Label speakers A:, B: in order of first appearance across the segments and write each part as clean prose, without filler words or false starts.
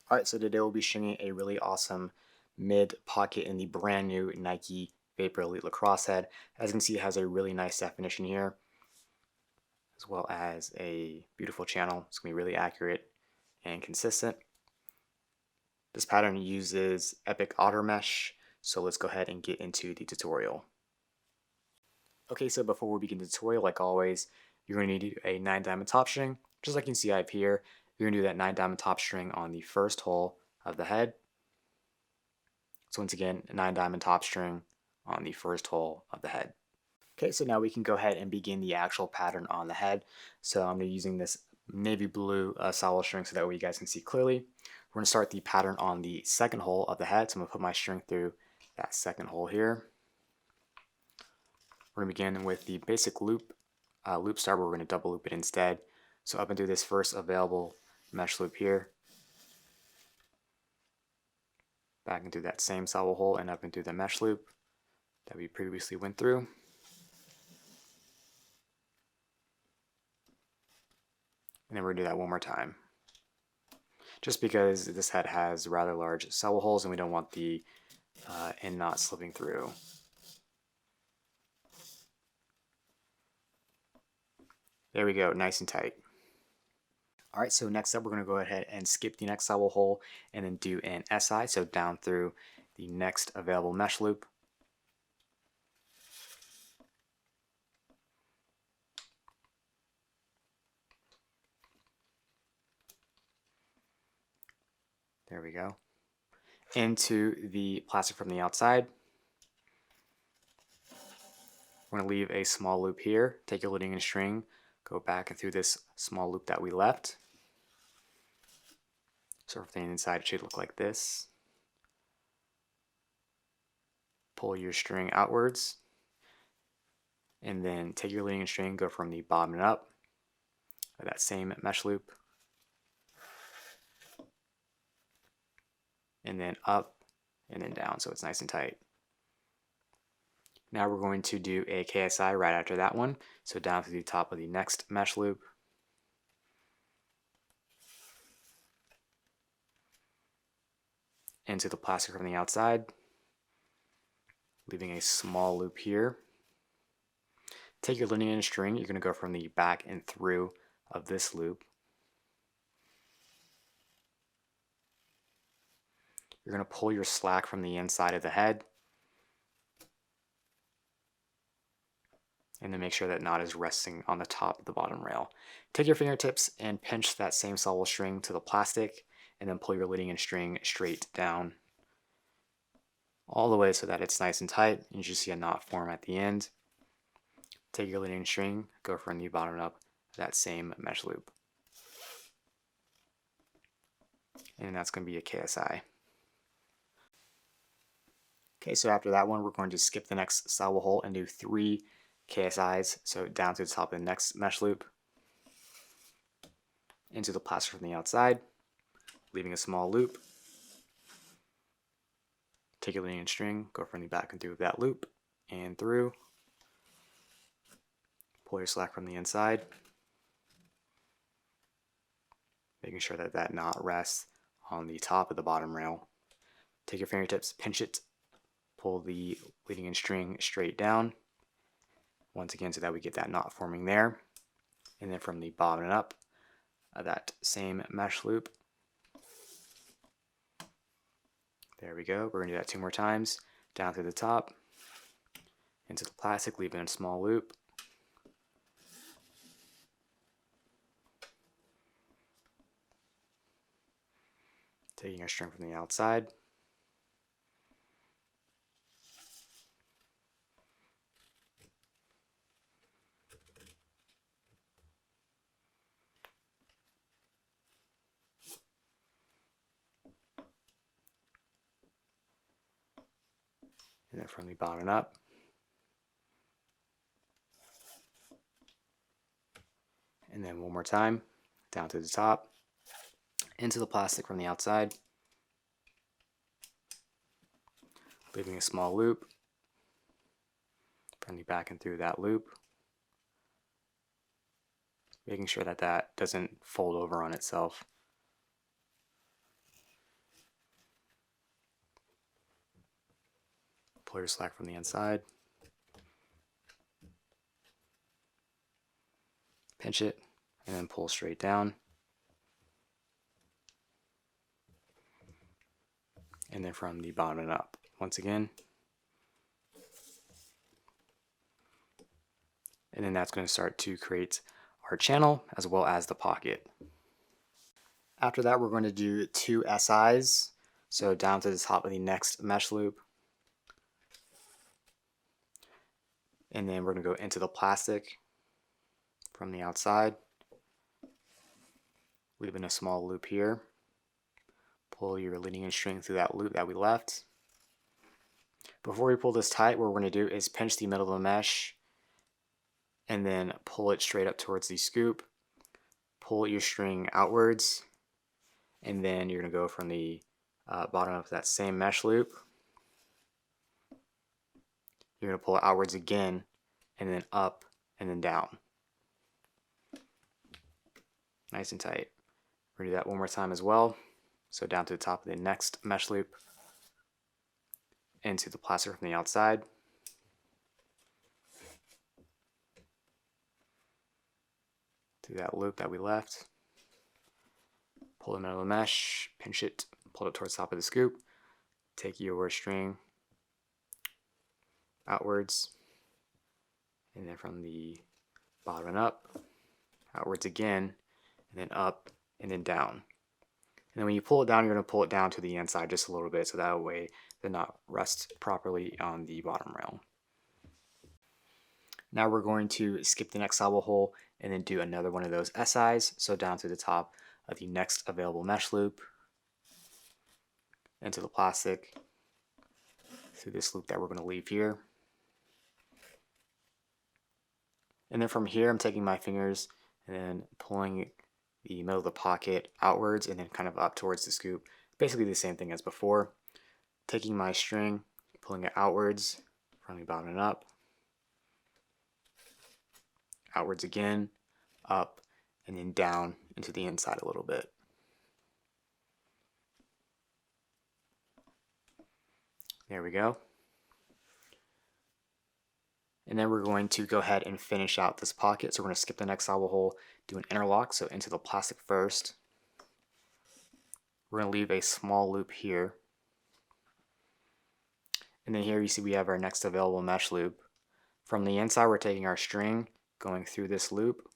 A: Alright, so today we'll be stringing a really awesome mid pocket in the brand new Nike Vapor Elite Lacrosse head. As you can see, it has a really nice definition here, as well as a beautiful channel. It's going to be really accurate and consistent. This pattern uses Epic Otter Mesh, so let's go ahead and get into the tutorial. Okay, so before we begin the tutorial, like always, you're going to need a 9-diamond top string, just like you can see up here. You're going to do that 9-diamond top string on the first hole of the head. So once again, a 9-diamond top string on the first hole of the head. Okay, so now we can go ahead and begin the actual pattern on the head. So I'm going to be using this navy blue solo string so that way you guys can see clearly. We're going to start the pattern on the second hole of the head. So I'm going to put my string through that second hole here. We're going to begin with the basic loop start, but we're going to double loop it instead. So up and through this first available mesh loop here, back into that same solo hole and up into the mesh loop that we previously went through. And then we're going to do that one more time. Just because this head has rather large solo holes and we don't want the end knot slipping through. There we go, nice and tight. Alright, so next up we're going to go ahead and skip the next solo hole and then do an SI, so down through the next available mesh loop. There we go. Into the plastic from the outside. We're going to leave a small loop here, take your leading and string, go back and through this small loop that we left. So everything inside it should look like this. Pull your string outwards, and then take your leading string, go from the bottom and up of that same mesh loop, and then up and then down so it's nice and tight. Now we're going to do a KSI right after that one, so down to the top of the next mesh loop, into the plastic from the outside, leaving a small loop here. Take your leading and string, you're going to go from the back and through of this loop. You're going to pull your slack from the inside of the head, and then make sure that knot is resting on the top of the bottom rail. Take your fingertips and pinch that same solo string to the plastic, and then pull your leading and string straight down all the way so that it's nice and tight, and you should see a knot form at the end. Take your leading string, go from the bottom up that same mesh loop. And that's going to be a KSI. Okay, so after that one, we're going to skip the next solo hole and do 3 KSIs. So down to the top of the next mesh loop, into the plastic from the outside, leaving a small loop. Take your leading string, go from the back and through that loop, and through. Pull your slack from the inside, making sure that that knot rests on the top of the bottom rail. Take your fingertips, pinch it, pull the leading string straight down, once again so that we get that knot forming there. And then from the bottom and up of that same mesh loop. There we go. We're going to do that 2 more times. Down through the top, into the plastic, leaving a small loop. Taking our string from the outside. And then from the bottom up. And then one more time, down to the top, into the plastic from the outside, leaving a small loop, from the back and through that loop, making sure that that doesn't fold over on itself. pull your slack from the inside, pinch it, and then pull straight down. And then from the bottom and up, once again. And then that's going to start to create our channel as well as the pocket. After that, we're going to do 2 SIs. So down to the top of the next mesh loop. And then we're going to go into the plastic from the outside. Leaving a small loop here. Pull your leading edge string through that loop that we left. Before we pull this tight, what we're going to do is pinch the middle of the mesh and then pull it straight up towards the scoop. Pull your string outwards, and then you're going to go from the bottom of that same mesh loop. You're going to pull it outwards again, and then up, and then down. Nice and tight. We're going to do that one more time as well. So down to the top of the next mesh loop, into the plastic from the outside. Through that loop that we left. Pull the middle of the mesh, pinch it, pull it towards the top of the scoop. Take your string outwards, and then from the bottom and up, outwards again, and then up, and then down. And then when you pull it down, you're going to pull it down to the inside just a little bit, so that way they're not rest properly on the bottom rail. Now we're going to skip the next elbow hole and then do another one of those SIs. So down to the top of the next available mesh loop, into the plastic, through this loop that we're going to leave here. And then from here, I'm taking my fingers and then pulling the middle of the pocket outwards and then kind of up towards the scoop. Basically the same thing as before. Taking my string, pulling it outwards from the bottom and up. Outwards again, up, and then down into the inside a little bit. There we go. And then we're going to go ahead and finish out this pocket. So we're going to skip the next elbow hole, do an interlock, so into the plastic first. We're going to leave a small loop here. And then here you see we have our next available mesh loop. From the inside, we're taking our string, going through this loop.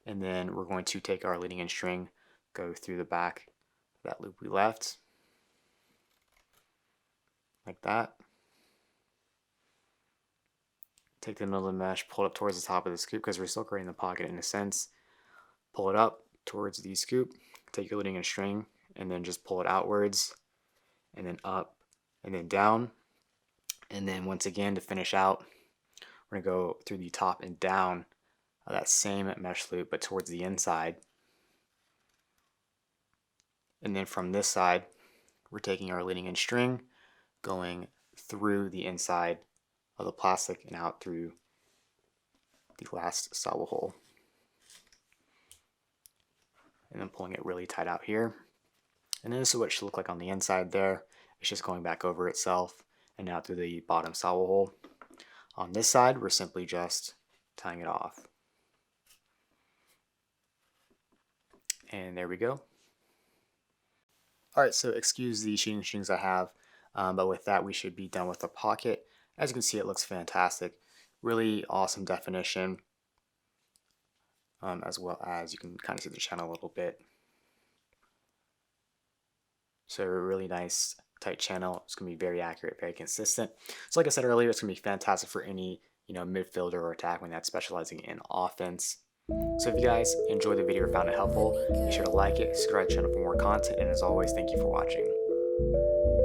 A: And then we're going to take our leading edge string, go through the back of that loop we left. Like that. Take the middle of the mesh, pull it up towards the top of the scoop because we're still creating the pocket in a sense. Pull it up towards the scoop, take your leading edge string, and then just pull it outwards, and then up, and then down. And then once again, to finish out, we're going to go through the top and down of that same mesh loop, but towards the inside. And then from this side, we're taking our leading edge string, going through the inside of the plastic and out through the last elbow hole. And then pulling it really tight out here. And then this is what it should look like on the inside there. It's just going back over itself and out through the bottom elbow hole. On this side, we're simply just tying it off. And there we go. Alright, so excuse the shooting strings I have, but with that we should be done with the pocket. As you can see, it looks fantastic. Really awesome definition, as well as you can kind of see the channel a little bit. So a really nice tight channel. It's going to be very accurate, very consistent. So like I said earlier, it's going to be fantastic for any midfielder or attackman that's specializing in offense. So if you guys enjoyed the video or found it helpful, be sure to like it, subscribe to the channel for more content, and as always, thank you for watching.